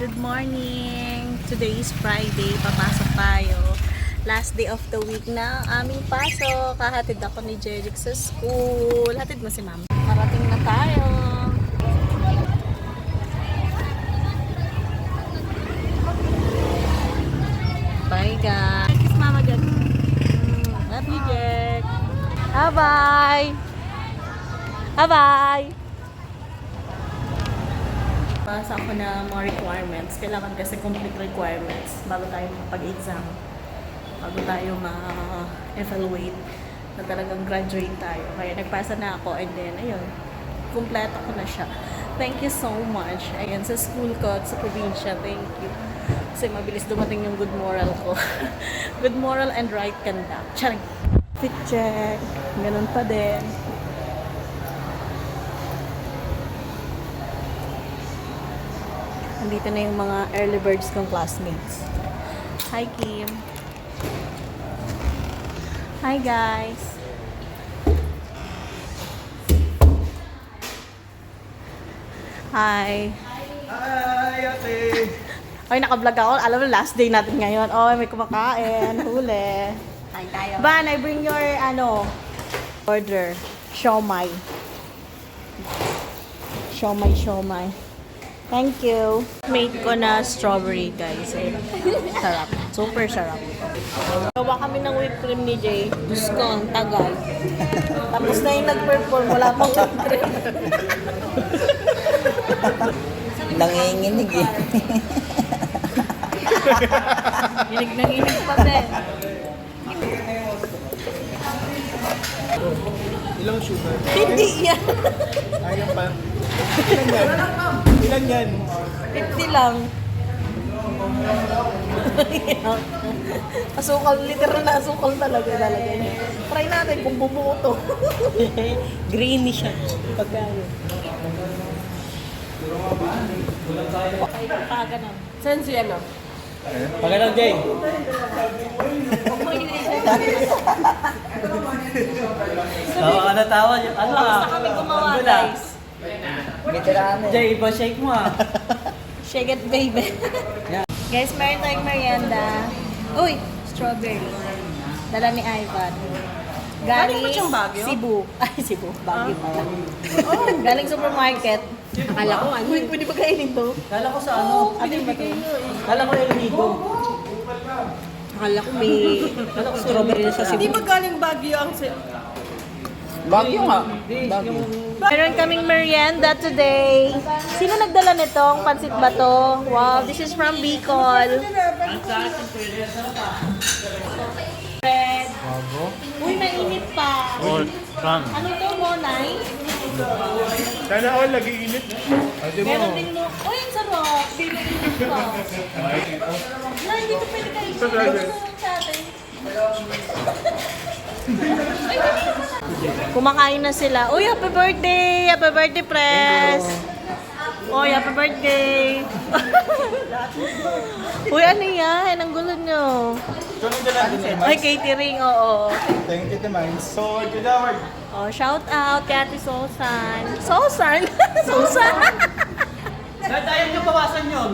Good morning! Today is Friday. Papasok tayo. Last day of the week na aming pasok. Kahatid ako ni Jeric sa school. Hatid mo si ma'am. Parating na tayo. Bye guys. Kiss mama dyan. Love you, Jeric. Bye-bye! Bye-bye! Basa ako na mga requirements. Kailangan kasi complete requirements bago tayo mag-exam. Bago tayo ma-evaluate na talagang graduate tayo. Kaya nagpasa na ako and then, ayun, kompleto ko na siya. Thank you so much. Ayan, sa school ko, sa probinsya, thank you. Kasi mabilis dumating yung good moral ko. Good moral and right conduct. Charing! Fit check. Ganun pa din. Nandito na yung mga early birds kong classmates. Hi, Kim. Hi, guys. Hi. Hi, ate! Ay, naka-vlog ako. Alam mo, last day natin ngayon. Oh, may kumakain. Huli. Kain tayo. Van, I bring your, order. Siomai. Siomai. Thank you. Made ko na strawberry, guys. Sarap. Super sarap. Gawa kami ng whipped cream ni Jay. Diyos ko, ang tagal. Tapos na yung nag-perform. Wala pang whipped cream. Nanginginig eh. Inig na inig pa din. Ilang sugar? Hindi yan. Ayun pa. Ilan yan? Ilan yan? 50 lang. Asukal, literal na asukal talaga niya. Try natin kung bubuo to. Greeny siya. Pagkain. Pagkain. Saan si ano? Pagkano, Jay? Tawa ka na tawa. Ano Basta kami gumawa, guys. Veterano. Jay, iba shake mo ah. Shake it, baby. Guys, meron tayong merienda. Uy, strawberry. Dala ni Ivan. Galing Cebu. Ay, Cebu. Baguio pala. Galing supermarket. Akala ko, uy, pwede ba kainin to? Kala ko sa ano? Atin ba to? Kala ko yung higo. Akala ko may strawberry na sa Cebu. Hindi ba galing Baguio ang Bagyo nga. Bagyo. Meron kaming merienda today. Sino nagdala nitong pansit ba to? Wow, this is from Bicol. Bread. Uy, mainit pa. Ano to, Monay? Sana all nag-iinit. Meron din no. Uy, ang sarap. Pinag-init pa. Na, hindi ko pwede kayo. Ito na lang sa atin. Kumakain na sila. Uy, happy birthday! Happy birthday, Press! Uy, happy birthday! Uy, ano yan? Ang gulo nyo. Ay, catering, oo. Thank you, Timay. So, good hour. Oh, shout out kay Ate Sosan. Sosan? Sosan? Dahil tayo nyo bawasan yun.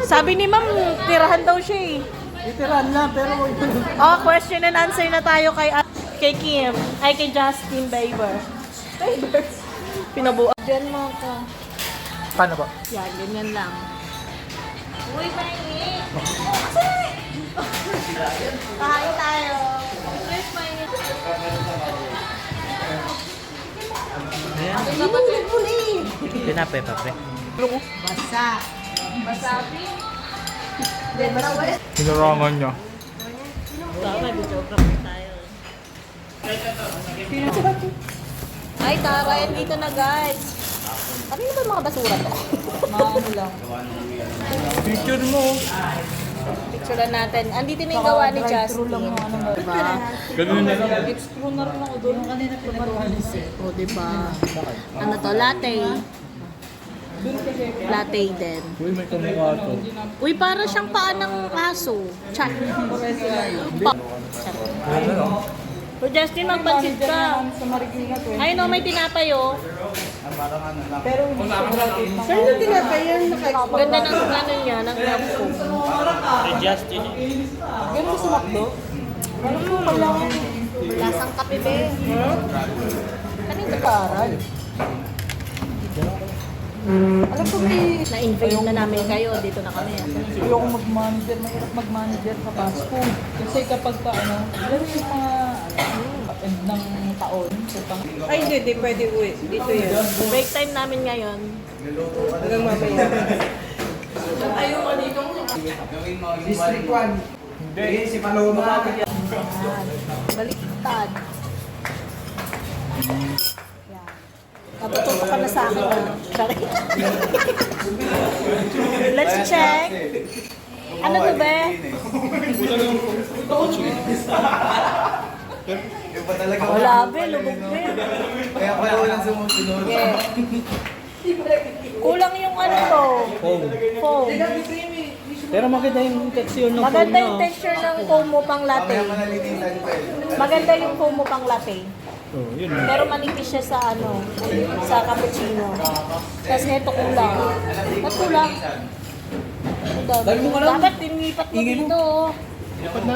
Sabi ni Ma'am, tirahan daw siya eh. Literal na, pero Oh, question and answer na tayo kay Kim. Ay, kay Justin Bieber. Pinabuo. Diyan mo ko. Paano ba? Yan, ganyan lang. Uy, mainit! Kain tayo. Uy, mainit. Ano ba ito? Pinapay pa, pre. Basa. Basabi. Pinarangan niya. Tama, videographer tayo. Ay, tara, yan dito na guys. Ano ba mga basura to? Mga ano lang. Picture mo. Picturean natin. Andito na yung gawa ni Justin. Diba? Ganun na lang. Explore na rin ako doon. Kanina pinagawa ni Seth. O, diba? Ano to? Latte. Latte din. Uy, may kamukha to. Uy, para siyang paa ng aso. Chat. Pa. O Justin, magpansit ka. Sa Marikina to eh. Ay no, may tinapay oh. Parang ano lang. Pero hindi siya gratis. Saan yung tinapay yan? Ganda ng ano niya, ng love ko. Si Justin eh. Ganun sa McDo? Alam mo, kailangan. Lasang kape be. Kanina karal. Alam ko may... Na-invade na namin kayo, dito na kami. Ayoko mag-manager, mahirap mag-manager sa fast food. Kasi kapag pa ano, alam mo yung mga end ng taon, so pang... Ay, hindi pwede uwi. Dito yan. Break time namin ngayon. Hanggang mamaya. District 1. Hindi, si Paloma. Yan. Baliktad. Yan. Natututo ka na sa akin na. Sorry. Let's check. Ano to be? Yung pa talaga. Wala be, lubog be. Kaya pala walang sumusunod. Yeah. Kulang yung ano to. Foam. Pero maganda yung texture ng Maganda foam yung niya. texture ng foam mo pang latte. Kaya manalinisan pa eh. Maganda yung foam mo pang latte. Oh, yun. Pero manipis siya sa ano, sa cappuccino. Tapos nito kulang. Ba't kulang? Dahil mo ka lang. Dapat tinilipat mo dito. oh. Dapat na.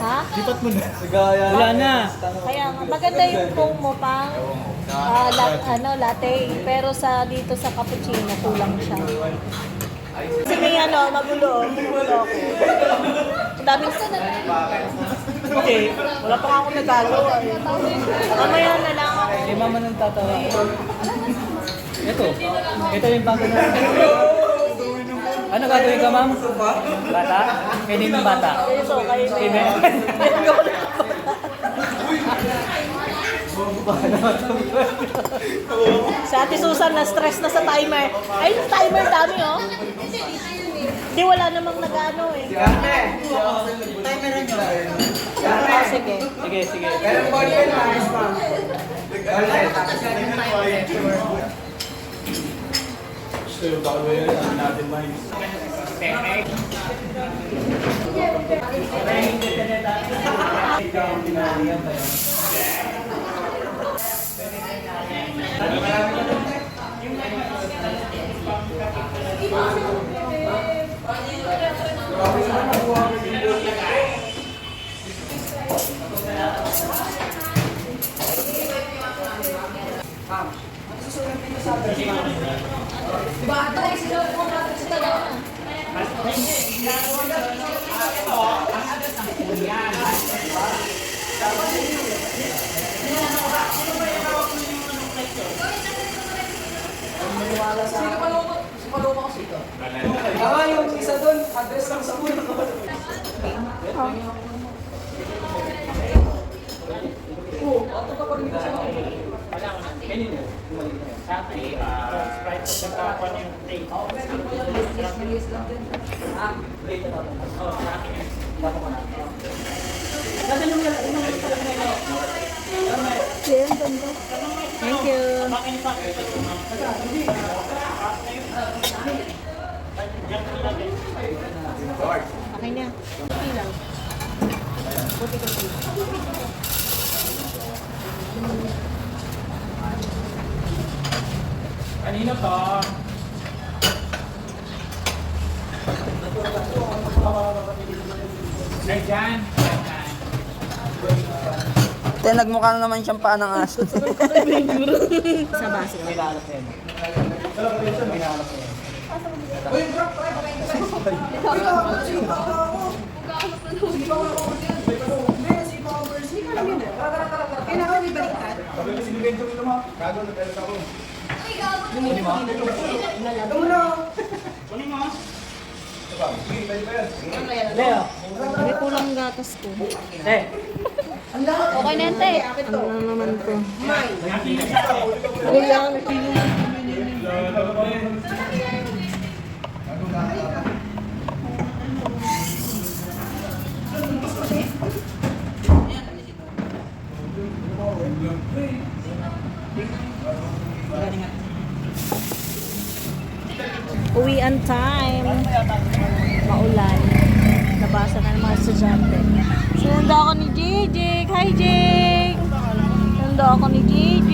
Ha? Lipat mo na. Wala na. Kaya nga, maganda yung foam mo pang latte. Pero sa dito sa cappuccino, kulang siya. Kasi may ano, magulo. Magulo ako. Ang daming Okay, wala pa nga ako nagagawa. mamaya na lang ako. Kay mama nang tatawa. Ito yung bago na. Ano gagawin ka, ma'am? Bata? Kainin yung bata. Ito, kayo na yan. Si Ate Susan na stress na sa timer. Ay, yung timer dami oh. Hindi, wala namang nag-ano eh. Ah, sige. Sige, sige. Meron ba yun? Ayos pa. Gusto yung bago yun. Ano natin ba yun? Yung isa doon, address lang sa ulo. Thank you. Okay na. Okay lang. Buti ko siya. Kanina pa. Te, nagmukha na naman siyang paa ng aso. Sa base. May lalak yan. May lalak yan. Kailangan may baliktad. Leo. May kulang gatas ko. Te. Okay na yan, te. Ano na naman to? Ano lang? Uwian time. Maulan. Nabasa na ng mga estudyante. Sinundo ako ni JJ. Hi, JJ. Sinundo ako ni JJ.